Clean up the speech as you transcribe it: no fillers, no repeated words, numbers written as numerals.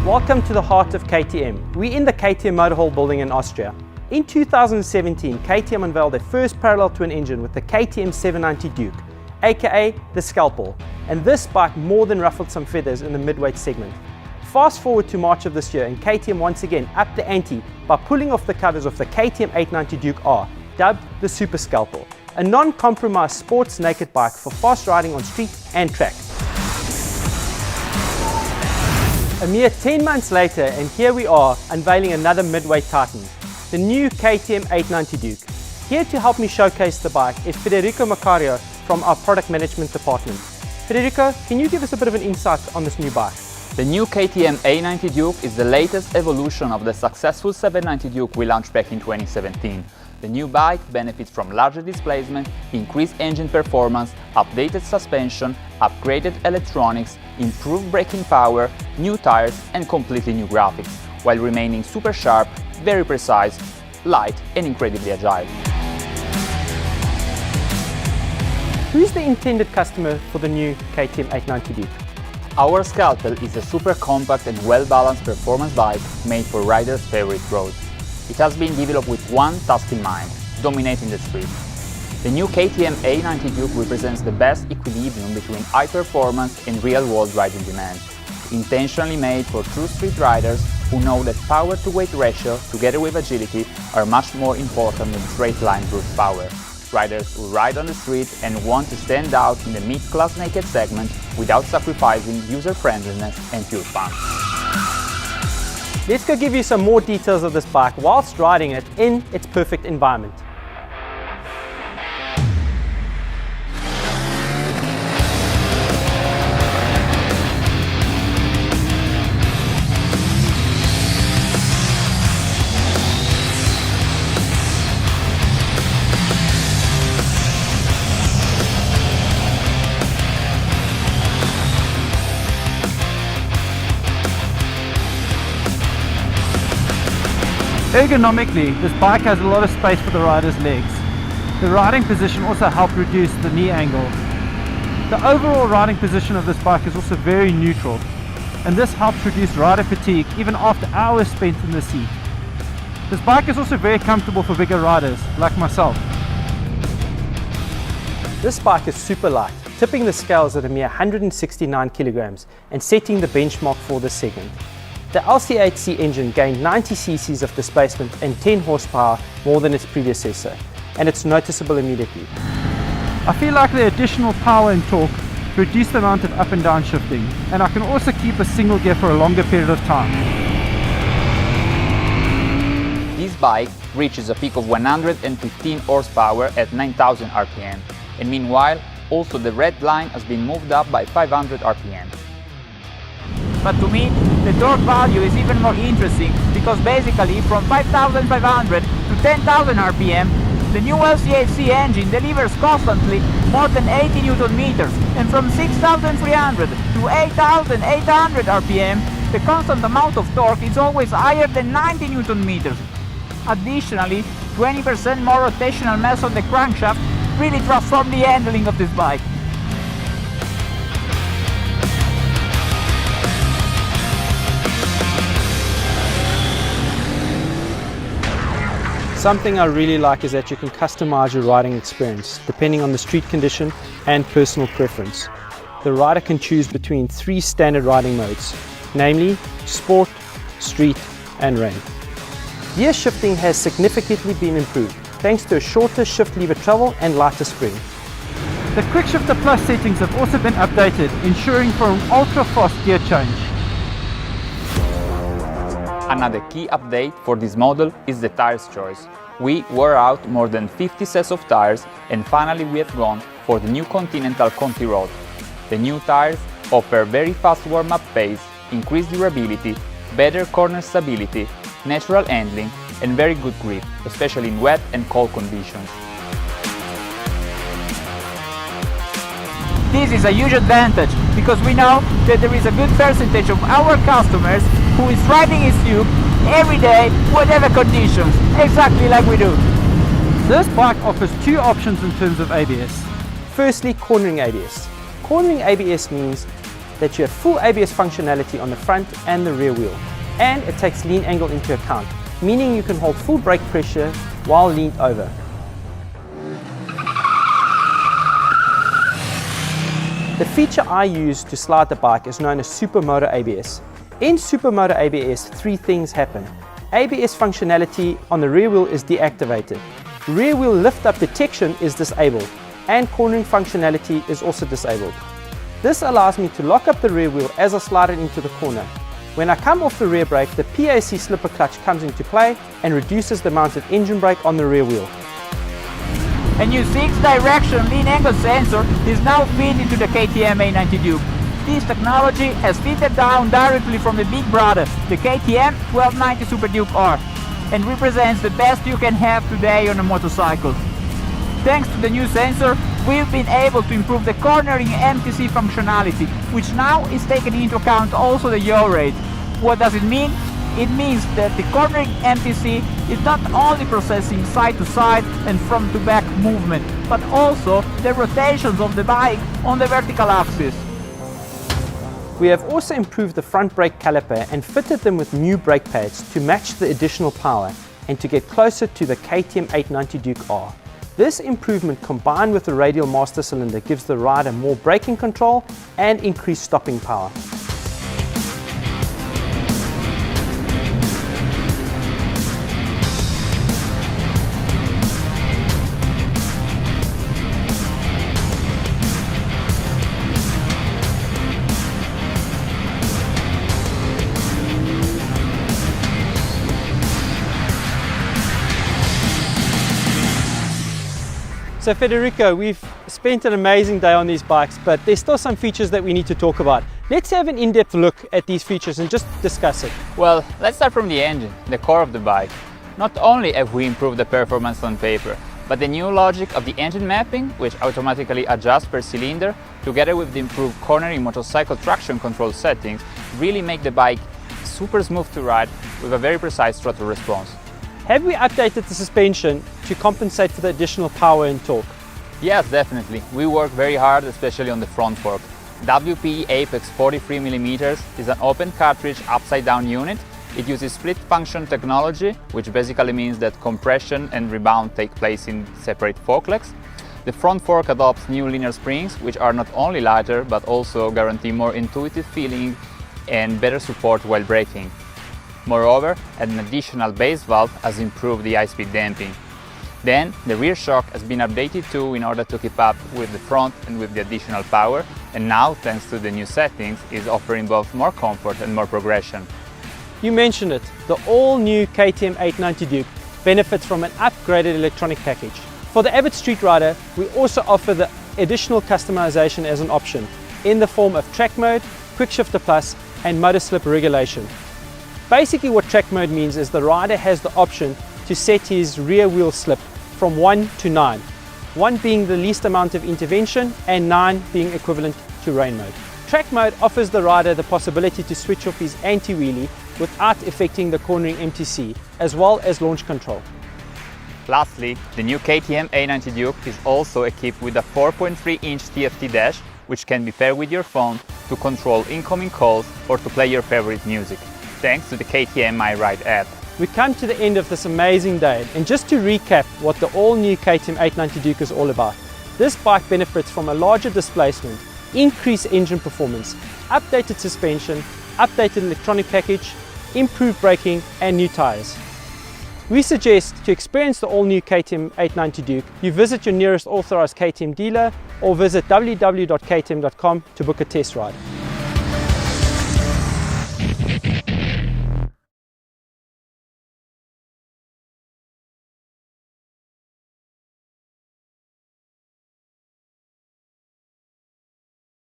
Welcome to the heart of KTM. We're in the KTM Motor Hall building in Austria. In 2017, KTM unveiled their first parallel twin engine with the KTM 790 Duke, aka the SCALPEL, and this bike more than ruffled some feathers in the midweight segment. Fast forward to March of this year and KTM once again upped the ante by pulling off the covers of the KTM 890 Duke R, dubbed the Super SCALPEL, a non-compromised sports naked bike for fast riding on street and track. A mere 10 months later and here we are unveiling another midweight titan, the new KTM 890 Duke. Here to help me showcase the bike is Federico Macario from our product management department. Federico, can you give us a bit of an insight on this new bike? The new KTM 890 Duke is the latest evolution of the successful 790 Duke we launched back in 2017. The new bike benefits from larger displacement, increased engine performance, updated suspension, upgraded electronics, improved braking power, new tires and completely new graphics, while remaining super sharp, very precise, light and incredibly agile. Who is the intended customer for the new KTM 890 Duke? Our SCALPEL is a super compact and well-balanced performance bike made for riders' favorite roads. It has been developed with one task in mind: dominating the street. The new KTM 890 Duke represents the best equilibrium between high performance and real-world riding demand. Intentionally made for true street riders who know that power-to-weight ratio, together with agility, are much more important than straight-line brute power. Riders who ride on the street and want to stand out in the mid-class naked segment without sacrificing user-friendliness and pure fun. Let's go give you some more details of this bike whilst riding it in its perfect environment. Ergonomically, this bike has a lot of space for the rider's legs. The riding position also helped reduce the knee angle. The overall riding position of this bike is also very neutral, and this helps reduce rider fatigue even after hours spent in the seat. This bike is also very comfortable for bigger riders, like myself. This bike is super light, tipping the scales at a mere 169 kilograms and setting the benchmark for this segment. The LC8C engine gained 90 cc's of displacement and 10 horsepower more than its predecessor, and it's noticeable immediately. I feel like the additional power and torque reduce the amount of up and down shifting, and I can also keep a single gear for a longer period of time. This bike reaches a peak of 115 horsepower at 9000 RPM, and meanwhile also the red line has been moved up by 500 RPM. But to me, the torque value is even more interesting because basically from 5,500 to 10,000 RPM, the new LC8C engine delivers constantly more than 80 Newton meters, and from 6,300 to 8,800 RPM, the constant amount of torque is always higher than 90 Newton meters. Additionally, 20% more rotational mass on the crankshaft really transforms the handling of this bike. Something I really like is that you can customize your riding experience depending on the street condition and personal preference. The rider can choose between 3 standard riding modes, namely Sport, Street and Rain. Gear shifting has significantly been improved thanks to a shorter shift lever travel and lighter spring. The Quick Shifter Plus settings have also been updated, ensuring for an ultra-fast gear change. Another key update for this model is the tires choice. We wore out more than 50 sets of tires and finally we have gone for the new Continental Conti Road. The new tires offer very fast warm-up pace, increased durability, better corner stability, natural handling and very good grip, especially in wet and cold conditions. This is a huge advantage because we know that there is a good percentage of our customers who is riding his Duke every day, whatever conditions, exactly like we do. This bike offers 2 options in terms of ABS. Firstly, cornering ABS. Cornering ABS means that you have full ABS functionality on the front and the rear wheel. And it takes lean angle into account, meaning you can hold full brake pressure while leaned over. The feature I use to slide the bike is known as Supermoto ABS. In Supermoto ABS, three things happen. ABS functionality on the rear wheel is deactivated. Rear wheel lift-up detection is disabled, and cornering functionality is also disabled. This allows me to lock up the rear wheel as I slide it into the corner. When I come off the rear brake, the PAC slipper clutch comes into play and reduces the amount of engine brake on the rear wheel. A new 6-direction lean angle sensor is now fitted into the KTM A90 Duke. This technology has fitted down directly from the big brother, the KTM 1290 Super Duke R, and represents the best you can have today on a motorcycle. Thanks to the new sensor, we've been able to improve the cornering MTC functionality, which now is taken into account also the yaw rate. What does it mean? It means that the cornering MTC is not only processing side to side and front to back movement, but also the rotations of the bike on the vertical axis. We have also improved the front brake caliper and fitted them with new brake pads to match the additional power and to get closer to the KTM 890 Duke R. This improvement combined with the radial master cylinder gives the rider more braking control and increased stopping power. So Federico, we've spent an amazing day on these bikes, but there's still some features that we need to talk about. Let's have an in-depth look at these features and just discuss it. Well, let's start from the engine, the core of the bike. Not only have we improved the performance on paper, but the new logic of the engine mapping, which automatically adjusts per cylinder, together with the improved cornering motorcycle traction control settings, really make the bike super smooth to ride with a very precise throttle response. Have we updated the suspension to compensate for the additional power and torque? Yes, definitely. We work very hard, especially on the front fork. WP Apex 43mm is an open cartridge upside down unit. It uses split function technology, which basically means that compression and rebound take place in separate fork legs. The front fork adopts new linear springs, which are not only lighter, but also guarantee more intuitive feeling and better support while braking. Moreover, an additional base valve has improved the high-speed damping. Then, the rear shock has been updated too in order to keep up with the front and with the additional power, and now, thanks to the new settings, is offering both more comfort and more progression. You mentioned it, the all-new KTM 890 Duke benefits from an upgraded electronic package. For the avid street rider, we also offer the additional customization as an option in the form of track mode, quick shifter plus, and motor slip regulation. Basically what track mode means is the rider has the option to set his rear wheel slip from 1 to 9, 1 being the least amount of intervention and 9 being equivalent to rain mode. Track mode offers the rider the possibility to switch off his anti-wheelie without affecting the cornering MTC, as well as launch control. Lastly, the new KTM A90 Duke is also equipped with a 4.3-inch TFT dash, which can be paired with your phone to control incoming calls or to play your favorite music, thanks to the KTM My Ride app. We come to the end of this amazing day, and just to recap what the all-new KTM 890 Duke is all about. This bike benefits from a larger displacement, increased engine performance, updated suspension, updated electronic package, improved braking and new tyres. We suggest to experience the all-new KTM 890 Duke, you visit your nearest authorized KTM dealer or visit www.ktm.com to book a test ride.